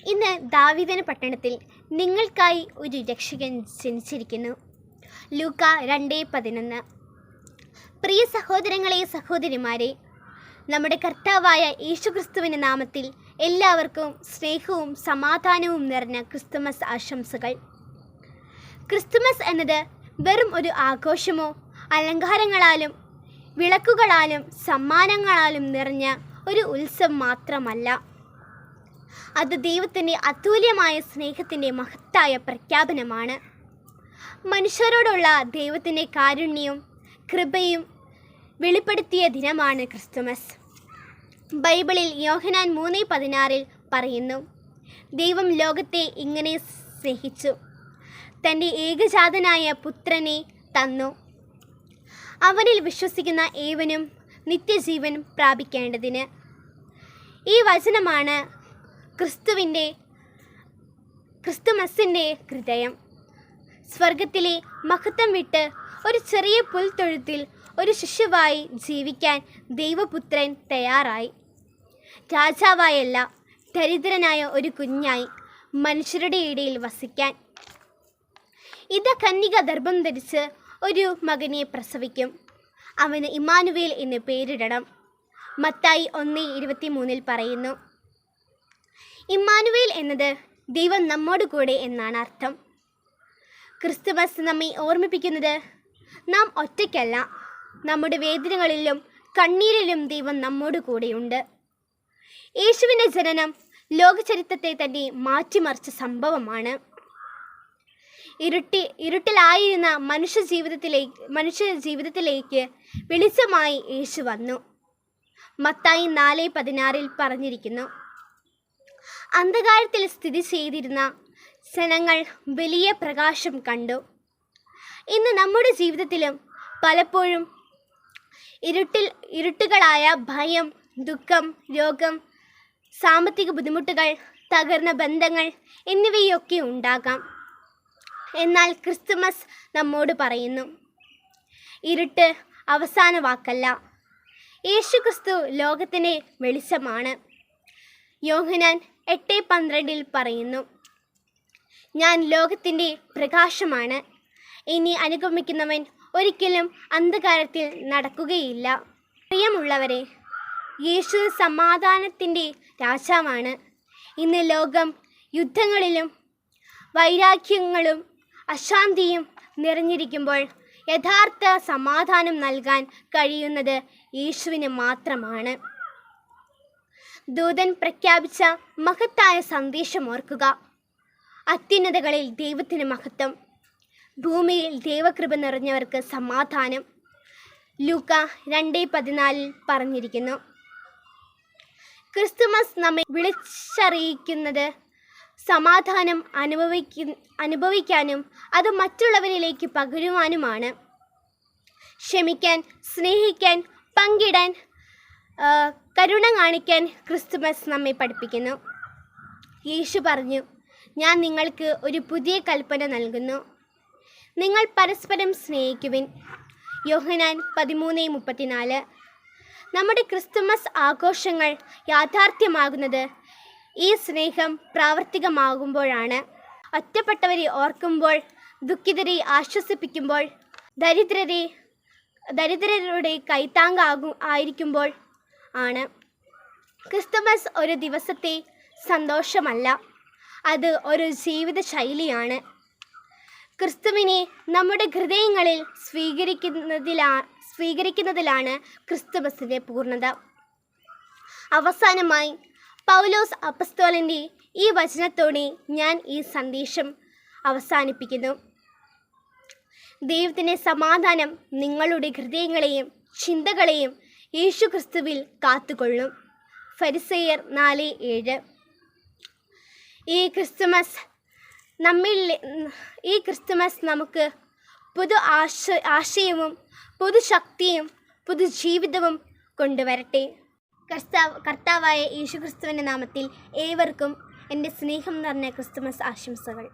ഇന്ന് ദാവീദിന്റെ പട്ടണത്തിൽ നിങ്ങൾക്കായി ഒരു രക്ഷകൻ ജനിച്ചിരിക്കുന്നു. ലൂക്ക 2:11. പ്രിയ സഹോദരങ്ങളെ, സഹോദരിമാരെ, നമ്മുടെ കർത്താവായ യേശുക്രിസ്തുവിൻ്റെ നാമത്തിൽ എല്ലാവർക്കും സ്നേഹവും സമാധാനവും നിറഞ്ഞ ക്രിസ്തുമസ് ആശംസകൾ. ക്രിസ്തുമസ് എന്നത് വെറും ഒരു ആഘോഷമോ അലങ്കാരങ്ങളാലും വിളക്കുകളാലും സമ്മാനങ്ങളാലും നിറഞ്ഞ ഒരു ഉത്സവം മാത്രമല്ല. അത് ദൈവത്തിൻ്റെ അതുല്യമായ സ്നേഹത്തിൻ്റെ മഹത്തായ പ്രഖ്യാപനമാണ്. മനുഷ്യരോടുള്ള ദൈവത്തിൻ്റെ കാരുണ്യവും കൃപയും വെളിപ്പെടുത്തിയ ദിനമാണ് ക്രിസ്തുമസ്. ബൈബിളിൽ യോഹന്നാൻ 3:16 പറയുന്നു, ദൈവം ലോകത്തെ ഇങ്ങനെ സ്നേഹിച്ചു, തൻ്റെ ഏകജാതനായ പുത്രനെ തന്നു, അവനിൽ വിശ്വസിക്കുന്ന ഏവനും നിത്യജീവൻ പ്രാപിക്കേണ്ടതിന്. ഈ വചനമാണ് ക്രിസ്തുമസിൻ്റെ ഹൃദയം. സ്വർഗത്തിലെ മഹത്വം വിട്ട് ഒരു ചെറിയ പുൽത്തൊഴുത്തിൽ ഒരു ശിശുവായി ജീവിക്കാൻ ദൈവപുത്രൻ തയ്യാറായി. രാജാവായല്ല, ദരിദ്രനായ ഒരു കുഞ്ഞായി മനുഷ്യരുടെ ഇടയിൽ വസിക്കാൻ. ഇത് കന്യക ഗർഭം ധരിച്ച് ഒരു മകനെ പ്രസവിക്കും, അവന് ഇമ്മാനുവേൽ എന്ന് പേരിടണം. മത്തായി 1:23 പറയുന്നു. ഇമ്മാനുവേൽ എന്നത് ദൈവം നമ്മോട് കൂടെ എന്നാണ് അർത്ഥം. ക്രിസ്തുമസ് നമ്മെ ഓർമ്മിപ്പിക്കുന്നത് നാം ഒറ്റയ്ക്കല്ല, നമ്മുടെ വേദനകളിലും കണ്ണീരിലും ദൈവം നമ്മോട് കൂടെയുണ്ട്. യേശുവിൻ്റെ ജനനം ലോകചരിത്രത്തെ തന്നെ മാറ്റിമറിച്ച സംഭവമാണ്. ഇരുട്ടിലായിരുന്ന മനുഷ്യ ജീവിതത്തിലേക്ക് വെളിച്ചമായി യേശു വന്നു. മത്തായി 4:16 പറഞ്ഞിരിക്കുന്നു, അന്ധകാരത്തിൽ സ്ഥിതി ചെയ്തിരുന്ന ജനങ്ങൾ വലിയ പ്രകാശം കണ്ടു. ഇന്ന് നമ്മുടെ ജീവിതത്തിലും പലപ്പോഴും ഇരുട്ടുകളായ ഭയം, ദുഃഖം, രോഗം, സാമ്പത്തിക ബുദ്ധിമുട്ടുകൾ, തകർന്ന ബന്ധങ്ങൾ എന്നിവയൊക്കെ ഉണ്ടാകാം. എന്നാൽ ക്രിസ്തുമസ് നമ്മോട് പറയുന്നു, ഇരുട്ട് അവസാന വാക്കല്ല. യേശുക്രിസ്തു ലോകത്തിൻ്റെ വെളിച്ചമാണ്. യോഹന്നാൻ 8:12 പറയുന്നു, ഞാൻ ലോകത്തിൻ്റെ പ്രകാശമാണ്, ഇനി അനുഗമിക്കുന്നവൻ ഒരിക്കലും അന്ധകാരത്തിൽ നടക്കുകയില്ല. പ്രിയമുള്ളവരെ, യേശു സമാധാനത്തിൻ്റെ രാജാവാണ്. ഇന്ന് ലോകം യുദ്ധങ്ങളിലും വൈരാഗ്യങ്ങളും അശാന്തിയും നിറഞ്ഞിരിക്കുമ്പോൾ യഥാർത്ഥ സമാധാനം നൽകാൻ കഴിയുന്നത് യേശുവിന് മാത്രമാണ്. ദൂതൻ പ്രഖ്യാപിച്ച മഹത്തായ സന്ദേശം ഓർക്കുക. അത്യുന്നതകളിൽ ദൈവത്തിന് മഹത്വം, ഭൂമിയിൽ ദൈവകൃപ നിറഞ്ഞവർക്ക് സമാധാനം. ലൂക്ക 2:14 പറഞ്ഞിരിക്കുന്നു. ക്രിസ്തുമസ് നമ്മെ വിളിച്ചറിയിക്കുന്നത് സമാധാനം അനുഭവിക്കാനും അത് മറ്റുള്ളവരിലേക്ക് പകരുവാനുമാണ്. ക്ഷമിക്കാൻ, സ്നേഹിക്കാൻ, പങ്കിടാൻ, കരുണ കാണിക്കാൻ ക്രിസ്തുമസ് നമ്മെ പഠിപ്പിക്കുന്നു. യേശു പറഞ്ഞു, ഞാൻ നിങ്ങൾക്ക് ഒരു പുതിയ കൽപ്പന നൽകുന്നു, നിങ്ങൾ പരസ്പരം സ്നേഹിക്കുവിൻ. യോഹന്നാൻ 13:34. നമ്മുടെ ക്രിസ്തുമസ് ആഘോഷങ്ങൾ യാഥാർത്ഥ്യമാകുന്നത് ഈ സ്നേഹം പ്രാവർത്തികമാകുമ്പോഴാണ്. ഒറ്റപ്പെട്ടവരെ ഓർക്കുമ്പോൾ, ദുഃഖിതരെ ആശ്വസിപ്പിക്കുമ്പോൾ, ദരിദ്രരുടെ ആയിരിക്കുമ്പോൾ ആണ്. ക്രിസ്തുമസ് ഒരു ദിവസത്തെ സന്തോഷമല്ല, അത് ഒരു ജീവിത ശൈലിയാണ്. ക്രിസ്തുവിനെ നമ്മുടെ ഹൃദയങ്ങളിൽ സ്വീകരിക്കുന്നതിലാണ് ക്രിസ്തുമസിൻ്റെ പൂർണ്ണത. അവസാനമായി പൗലോസ് അപ്പസ്തോലൻ്റെ ഈ വചനത്തോടെ ഞാൻ ഈ സന്ദേശം അവസാനിപ്പിക്കുന്നു. ദൈവത്തിൻ്റെ സമാധാനം നിങ്ങളുടെ ഹൃദയങ്ങളെയും ചിന്തകളെയും യേശു ക്രിസ്തുവിൽ കാത്തുകൊള്ളും. ഫരിസേയർ 4:7. ഈ ക്രിസ്തുമസ് നമുക്ക് പുതു ആശയവും പുതുശക്തിയും പുതുജീവിതവും കൊണ്ടുവരട്ടെ. കർത്താവായ യേശുക്രിസ്തുവിൻ്റെ നാമത്തിൽ ഏവർക്കും എൻ്റെ സ്നേഹം നിറഞ്ഞ ക്രിസ്തുമസ് ആശംസകൾ.